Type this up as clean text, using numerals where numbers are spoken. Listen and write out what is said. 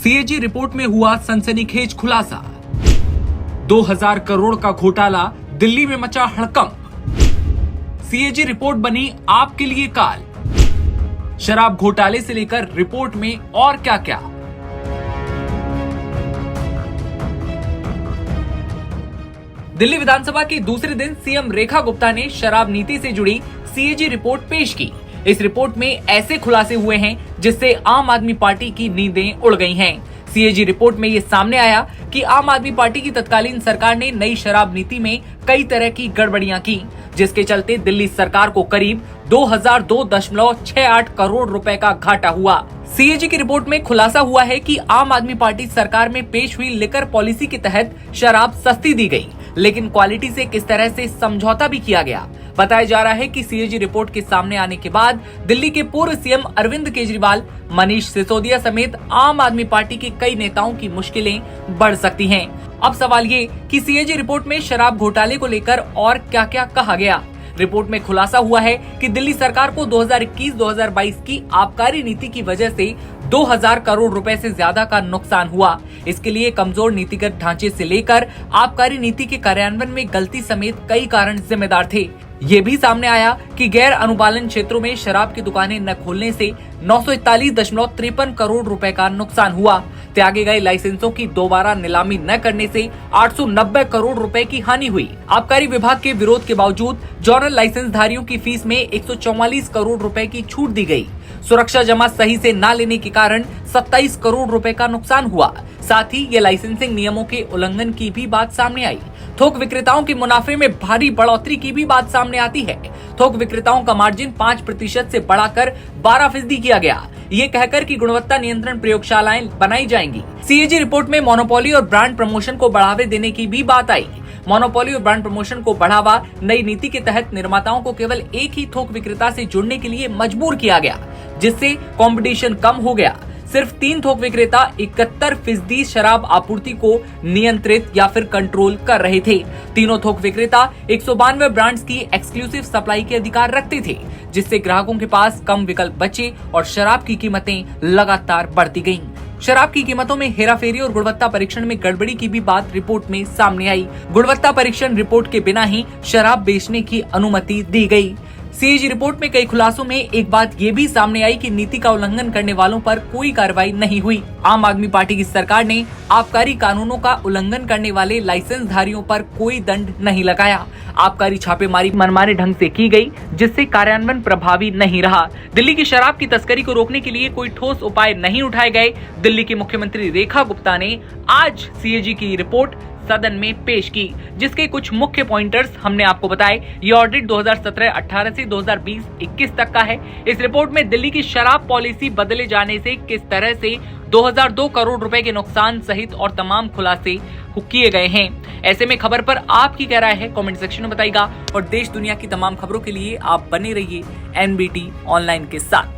CAG report में हुआ सनसनीखेज खुलासा। 2000 करोड़ का घोटाला, दिल्ली में मचा हड़कंप। सीएजी रिपोर्ट बनी आपके लिए काल। शराब घोटाले से लेकर रिपोर्ट में और क्या क्या। दिल्ली विधानसभा के दूसरे दिन सीएम रेखा गुप्ता ने शराब नीति से जुड़ी सीएजी रिपोर्ट पेश की। इस रिपोर्ट में ऐसे खुलासे हुए हैं जिससे आम आदमी पार्टी की नींदें उड़ गई हैं। सीएजी रिपोर्ट में ये सामने आया कि आम आदमी पार्टी की तत्कालीन सरकार ने नई शराब नीति में कई तरह की गड़बड़ियां की, जिसके चलते दिल्ली सरकार को करीब 2002.68 करोड़ रुपए का घाटा हुआ। सीएजी की रिपोर्ट में खुलासा हुआ है कि आम आदमी पार्टी सरकार में पेश हुई लिकर पॉलिसी के तहत शराब सस्ती दी गई, लेकिन क्वालिटी से किस तरह से समझौता भी किया गया। बताया जा रहा है कि सीएजी रिपोर्ट के सामने आने के बाद दिल्ली के पूर्व सीएम अरविंद केजरीवाल, मनीष सिसोदिया समेत आम आदमी पार्टी के कई नेताओं की मुश्किलें बढ़ सकती हैं। अब सवाल ये कि सीएजी रिपोर्ट में शराब घोटाले को लेकर और क्या क्या कहा गया। रिपोर्ट में खुलासा हुआ है कि दिल्ली सरकार को 2021-2022 की आबकारी नीति की वजह से 2000 करोड़ रुपए से ज्यादा का नुकसान हुआ। इसके लिए कमजोर नीतिगत ढांचे से लेकर आबकारी नीति के कार्यान्वयन में गलती समेत कई कारण जिम्मेदार थे। ये भी सामने आया कि गैर अनुपालन क्षेत्रों में शराब की दुकानें न खोलने से 941.53 करोड़ रुपए का नुकसान हुआ। त्यागे गए लाइसेंसों की दोबारा नीलामी न करने से 890 करोड़ रुपए की हानि हुई। आबकारी विभाग के विरोध के बावजूद जॉनल लाइसेंस धारियों की फीस में 144 करोड़ रुपए की छूट दी गई। सुरक्षा जमा सही से न लेने के कारण 27 करोड़ रुपए का नुकसान हुआ। साथ ही ये लाइसेंसिंग नियमों के उल्लंघन की भी बात सामने आई। थोक विक्रेताओं के मुनाफे में भारी बढ़ोतरी की भी बात सामने आती है। थोक विक्रेताओं का मार्जिन 5% से बढ़ाकर 12% किया गया, ये कहकर कि गुणवत्ता नियंत्रण प्रयोगशालाएं बनाई जाएंगी। सीएजी रिपोर्ट में मोनोपोली और ब्रांड प्रमोशन को बढ़ावे देने की भी बात आई। मोनोपोली और ब्रांड प्रमोशन को बढ़ावा नई नीति के तहत निर्माताओं को केवल एक ही थोक विक्रेता से जुड़ने के लिए मजबूर किया गया, जिससे कंपटीशन कम हो गया। सिर्फ 3 थोक विक्रेता 71% शराब आपूर्ति को नियंत्रित या फिर कंट्रोल कर रहे थे। तीनों थोक विक्रेता 192 ब्रांड्स की एक्सक्लूसिव सप्लाई के अधिकार रखते थे, जिससे ग्राहकों के पास कम विकल्प बचे और शराब की कीमतें लगातार बढ़ती गईं। शराब की कीमतों में हेराफेरी और गुणवत्ता परीक्षण में गड़बड़ी की भी बात रिपोर्ट में सामने आई। गुणवत्ता परीक्षण रिपोर्ट के बिना ही शराब बेचने की अनुमति दी गई। सीएजी रिपोर्ट में कई खुलासों में एक बात ये भी सामने आई कि नीति का उल्लंघन करने वालों पर कोई कार्रवाई नहीं हुई। आम आदमी पार्टी की सरकार ने आबकारी कानूनों का उल्लंघन करने वाले लाइसेंस धारियों पर कोई दंड नहीं लगाया। आबकारी छापेमारी मनमाने ढंग से की गई, जिससे कार्यान्वयन प्रभावी नहीं रहा। दिल्ली की शराब की तस्करी को रोकने के लिए कोई ठोस उपाय नहीं उठाए गए। दिल्ली की मुख्यमंत्री रेखा गुप्ता ने आज सीएजी की रिपोर्ट सदन में पेश की, जिसके कुछ मुख्य पॉइंटर्स हमने आपको बताए। ये ऑडिट 2017-18 से 2020-21 तक का है। इस रिपोर्ट में दिल्ली की शराब पॉलिसी बदले जाने से किस तरह से 2002 करोड़ रुपए के नुकसान सहित और तमाम खुलासे किए गए हैं। ऐसे में खबर पर आपकी क्या राय है, कमेंट सेक्शन में बताइएगा। और देश दुनिया की तमाम खबरों के लिए आप बने रहिए एनबीटी ऑनलाइन के साथ।